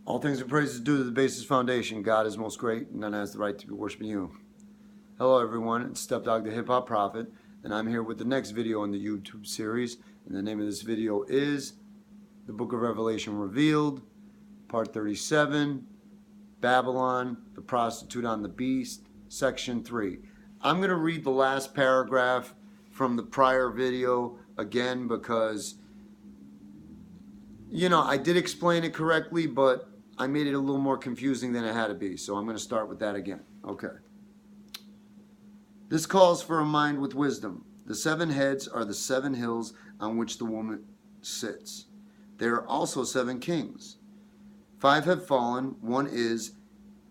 All things and praises due to the basis foundation. God is most great, and none has the right to be worshiping you. Hello everyone, it's Stepdogg the Hip Hop Prophet, and I'm here with the next video in the YouTube series. And the name of this video is The Book of Revelation Revealed, Part 37, Babylon, the Prostitute on the Beast, Section 3. I'm going to read the last paragraph from the prior video again because, you know, I did explain it correctly, but I made it a little more confusing than it had to be. So I'm going to start with that again. Okay. This calls for a mind with wisdom. The 7 heads are the 7 hills on which the woman sits. There are also 7 kings. 5 have fallen, 1 is,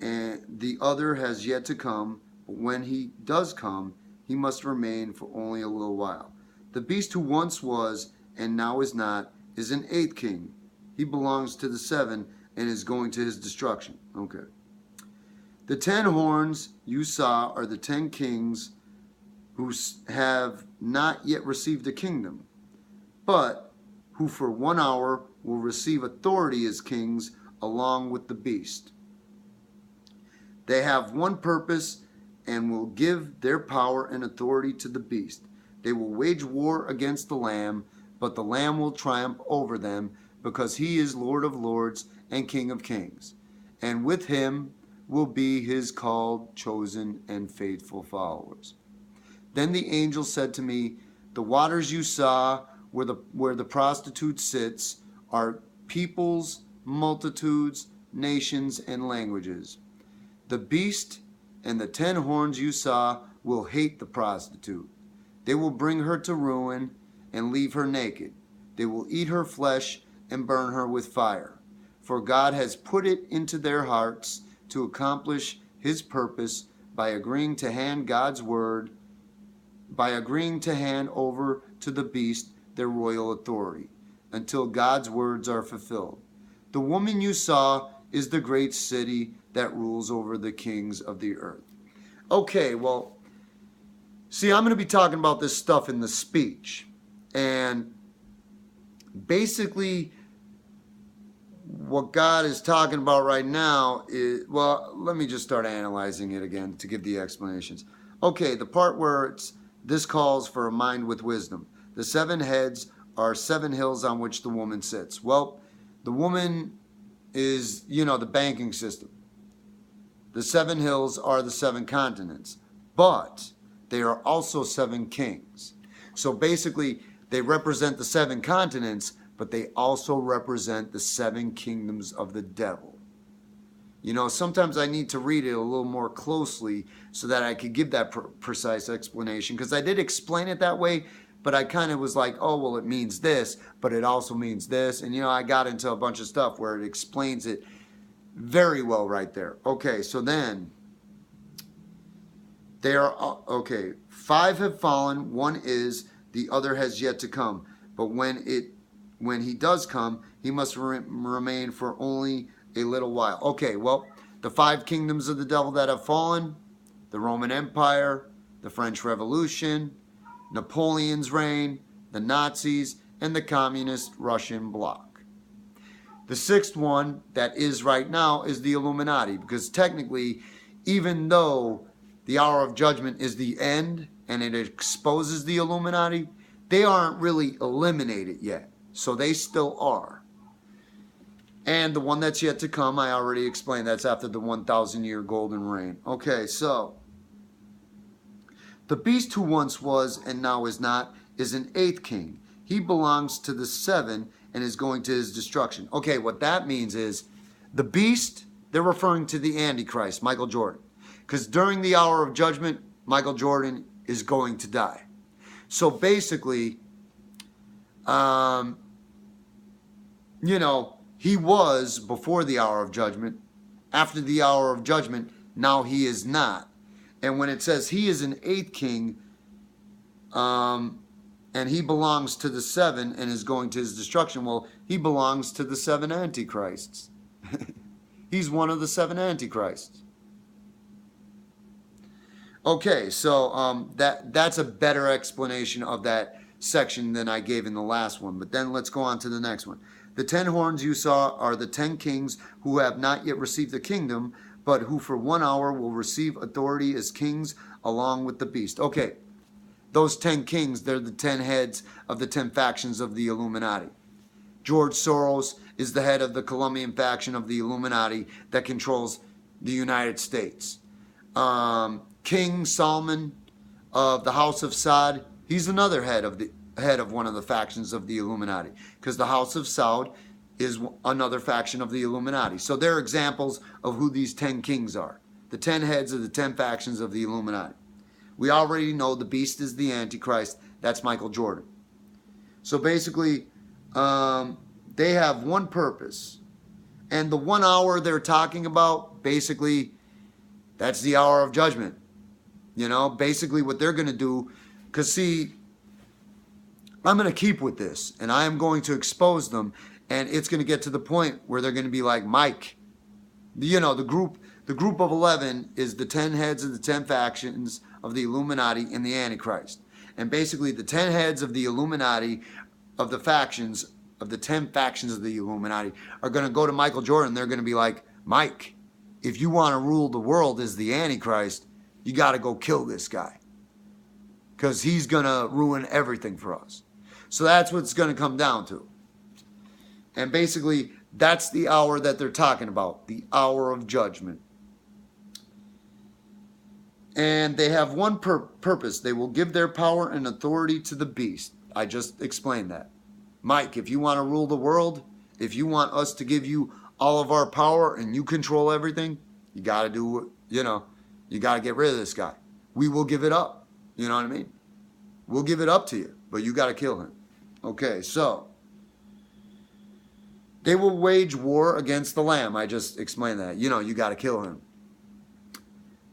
and the other has yet to come. But when he does come, he must remain for only a little while. The beast who once was and now is not is an 8th king. He belongs to the 7 and is going to his destruction. Okay. The 10 horns you saw are the 10 kings who have not yet received a kingdom, but who for 1 hour will receive authority as kings along with the beast. They have one purpose and will give their power and authority to the beast. They will wage war against the Lamb, but the Lamb will triumph over them because he is Lord of lords and King of kings. And with him will be his called, chosen, and faithful followers. Then the angel said to me, the waters you saw where the prostitute sits are peoples, multitudes, nations, and languages. The beast and the 10 horns you saw will hate the prostitute. They will bring her to ruin and leave her naked. They will eat her flesh and burn her with fire. For God has put it into their hearts to accomplish his purpose by agreeing to hand God's word, by agreeing to hand over to the beast their royal authority, until God's words are fulfilled. The woman you saw is the great city that rules over the kings of the earth. Okay, well, see, I'm going to be talking about this stuff in the speech. And basically, what God is talking about right now is, well, let me just start analyzing it again to give the explanations. Okay, the part where this calls for a mind with wisdom. The 7 heads are 7 hills on which the woman sits. Well, the woman is, the banking system. The 7 hills are the 7 continents, but they are also 7 kings. So basically, they represent the 7 continents, but they also represent the 7 kingdoms of the devil. Sometimes I need to read it a little more closely so that I could give that precise explanation, because I did explain it that way, but I kind of was like, oh, well, it means this, but it also means this. And, I got into a bunch of stuff where it explains it very well right there. Okay, so then, they are, okay, 5 have fallen, 1 is, the other has yet to come. But when he does come, he must remain for only a little while. Okay, well, the 5 kingdoms of the devil that have fallen, the Roman Empire, the French Revolution, Napoleon's reign, the Nazis, and the communist Russian bloc. The 6th one that is right now is the Illuminati, because technically, even though the hour of judgment is the end and it exposes the Illuminati, they aren't really eliminated yet. So they still are. And the one that's yet to come, I already explained, that's after the 1,000-year golden reign. Okay, so the beast who once was and now is not is an 8th king. He belongs to the 7 and is going to his destruction. Okay, what that means is the beast, they're referring to the Antichrist, Michael Jordan. Because during the hour of judgment, Michael Jordan is going to die. So basically, he was before the hour of judgment. After the hour of judgment, now he is not. And when it says he is an 8th king, and he belongs to the 7 and is going to his destruction, well, he belongs to the 7 antichrists. He's one of the 7 antichrists. Okay, so that's a better explanation of that section than I gave in the last one. But then let's go on to the next one. The 10 horns you saw are the 10 kings who have not yet received the kingdom, but who for 1 hour will receive authority as kings along with the beast. Okay, those 10 kings, they're the 10 heads of the 10 factions of the Illuminati. George Soros is the head of the Colombian faction of the Illuminati that controls the United States. King Solomon of the House of Saud, he's another head of one of the factions of the Illuminati, because the House of Saud is another faction of the Illuminati. So they're examples of who these 10 kings are, the 10 heads of the 10 factions of the Illuminati. We already know the beast is the Antichrist. That's Michael Jordan. So basically, they have one purpose. And the 1 hour they're talking about, basically, that's the hour of judgment. You know, basically what they're going to do, because see, I'm going to keep with this, and I am going to expose them, and it's going to get to the point where they're going to be like, Mike, you know, the group of 11 is the 10 heads of the 10 factions of the Illuminati and the Antichrist. And basically the 10 heads of the Illuminati, of the factions, of the 10 factions of the Illuminati, are going to go to Michael Jordan. They're going to be like, Mike, if you want to rule the world as the Antichrist, you got to go kill this guy, because he's going to ruin everything for us. So that's what it's going to come down to. And basically, that's the hour that they're talking about, the hour of judgment. And they have one purpose. They will give their power and authority to the beast. I just explained that. Mike, if you want to rule the world, if you want us to give you all of our power and you control everything, you got to do, you know, you got to get rid of this guy. We will give it up. You know what I mean? We'll give it up to you, but you got to kill him. Okay, so they will wage war against the Lamb. I just explained that. You know, you got to kill him.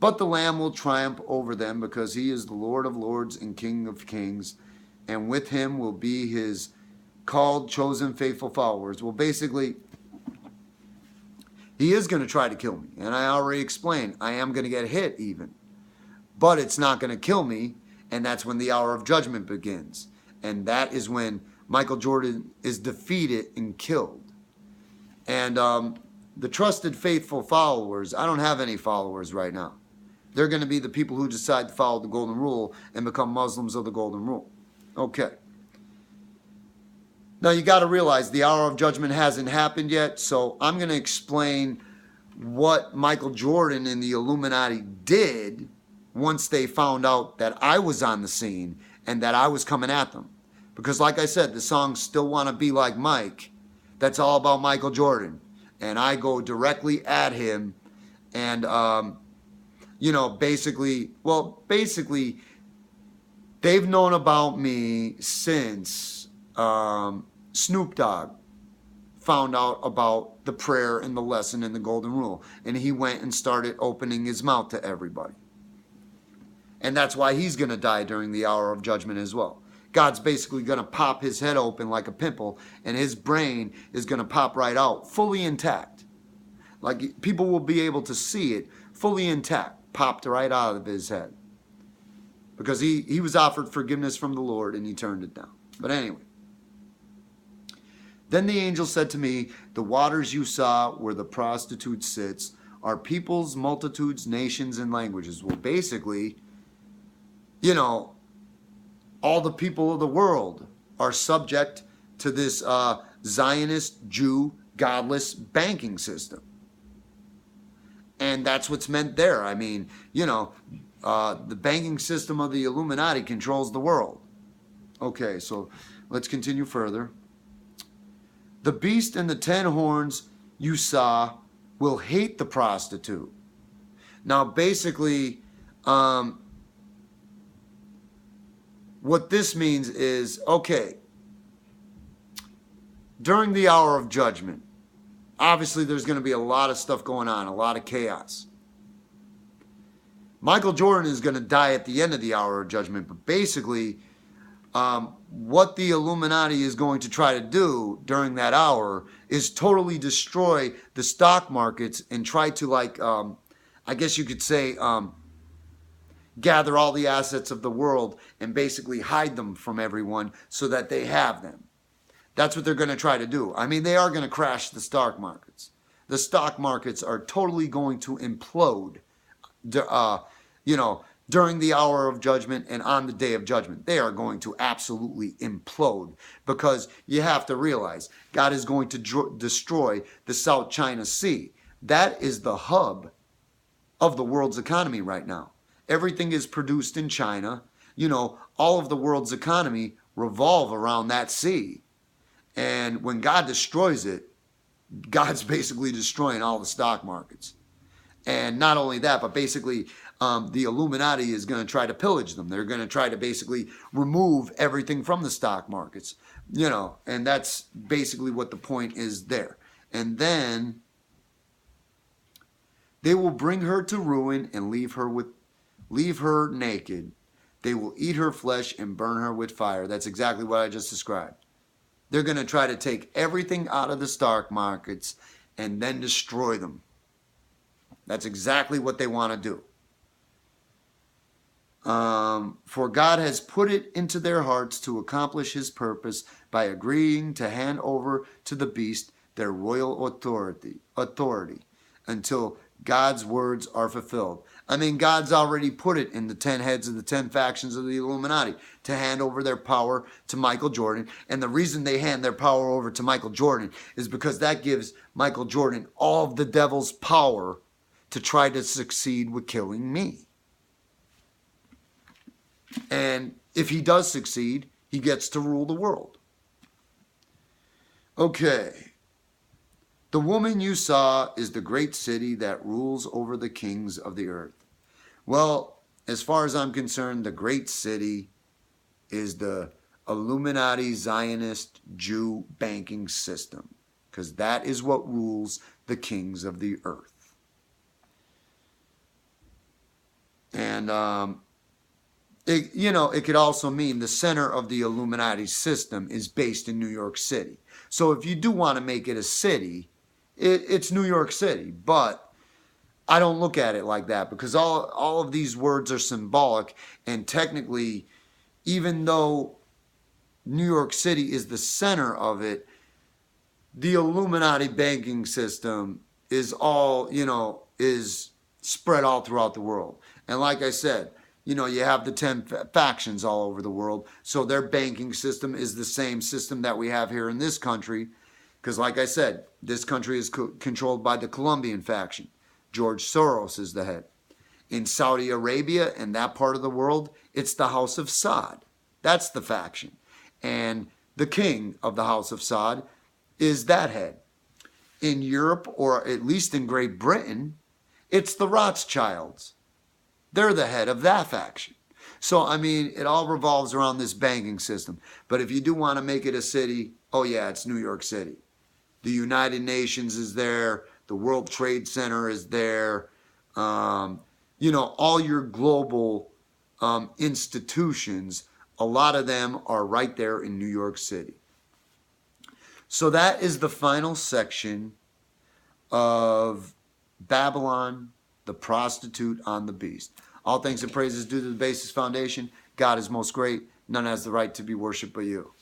But the Lamb will triumph over them, because he is the Lord of lords and King of kings, and with him will be his called, chosen, faithful followers. Well, basically, he is going to try to kill me. And I already explained, I am going to get hit even. But it's not going to kill me, and that's when the hour of judgment begins. And that is when Michael Jordan is defeated and killed. And the trusted, faithful followers, I don't have any followers right now. They're going to be the people who decide to follow the golden rule and become Muslims of the golden rule. Okay. Now you got to realize the hour of judgment hasn't happened yet, so I'm going to explain what Michael Jordan and the Illuminati did once they found out that I was on the scene and that I was coming at them. Because like I said, the song Still Wanna Be Like Mike, that's all about Michael Jordan. And I go directly at him and, you know, basically, they've known about me since Snoop Dogg found out about the prayer and the lesson in the golden rule. And he went and started opening his mouth to everybody. And that's why he's going to die during the hour of judgment as well. God's basically going to pop his head open like a pimple, and his brain is going to pop right out, fully intact. Like people will be able to see it fully intact, popped right out of his head. Because he was offered forgiveness from the Lord and he turned it down. But anyway. Then the angel said to me, the waters you saw where the prostitute sits are peoples, multitudes, nations, and languages. Well, basically, you know, all the people of the world are subject to this Zionist, Jew, godless banking system. And that's what's meant there. I mean, you know, the banking system of the Illuminati controls the world. Okay, so let's continue further. The beast and the 10 horns you saw will hate the prostitute. Now, basically, what this means is, okay, during the hour of judgment, obviously there's going to be a lot of stuff going on, a lot of chaos. Michael Jordan is going to die at the end of the hour of judgment, but basically, what the Illuminati is going to try to do during that hour is totally destroy the stock markets and try to, like, I guess you could say, gather all the assets of the world and basically hide them from everyone so that they have them. That's what they're going to try to do. I mean, they are going to crash the stock markets. The stock markets are totally going to implode, during the hour of judgment and on the day of judgment. They are going to absolutely implode, because you have to realize God is going to destroy the South China Sea. That is the hub of the world's economy right now. Everything is produced in China. All of the world's economy revolve around that sea. And when God destroys it, God's basically destroying all the stock markets. And not only that, but basically the Illuminati is going to try to pillage them. They're going to try to basically remove everything from the stock markets, and that's basically what the point is there. And then they will bring her to ruin and leave her naked. They will eat her flesh and burn her with fire. That's exactly what I just described. They're going to try to take everything out of the stock markets and then destroy them. That's exactly what they want to do. For God has put it into their hearts to accomplish his purpose by agreeing to hand over to the beast their royal authority until God's words are fulfilled. I mean, God's already put it in the 10 heads of the 10 factions of the Illuminati to hand over their power to Michael Jordan. And the reason they hand their power over to Michael Jordan is because that gives Michael Jordan all of the devil's power to try to succeed with killing me. And if he does succeed, he gets to rule the world. Okay. The woman you saw is the great city that rules over the kings of the earth. Well, as far as I'm concerned, the great city is the Illuminati Zionist Jew banking system, because that is what rules the kings of the earth. And, it could also mean the center of the Illuminati system is based in New York City. So if you do want to make it a city, it's New York City, but I don't look at it like that, because all of these words are symbolic, and technically, even though New York City is the center of it, the Illuminati banking system is is spread all throughout the world. And like I said, you have the 10 factions all over the world, so their banking system is the same system that we have here in this country. Because like I said, this country is controlled by the Colombian faction. George Soros is the head. In Saudi Arabia and that part of the world, it's the House of Saud. That's the faction. And the king of the House of Saud is that head. In Europe, or at least in Great Britain, it's the Rothschilds. They're the head of that faction. So, I mean, it all revolves around this banking system. But if you do want to make it a city, oh yeah, it's New York City. The United Nations is there. The World Trade Center is there. All your global institutions, a lot of them are right there in New York City. So that is the final section of Babylon, the prostitute on the beast. All thanks and praises due to the Basis Foundation. God is most great. None has the right to be worshipped but you.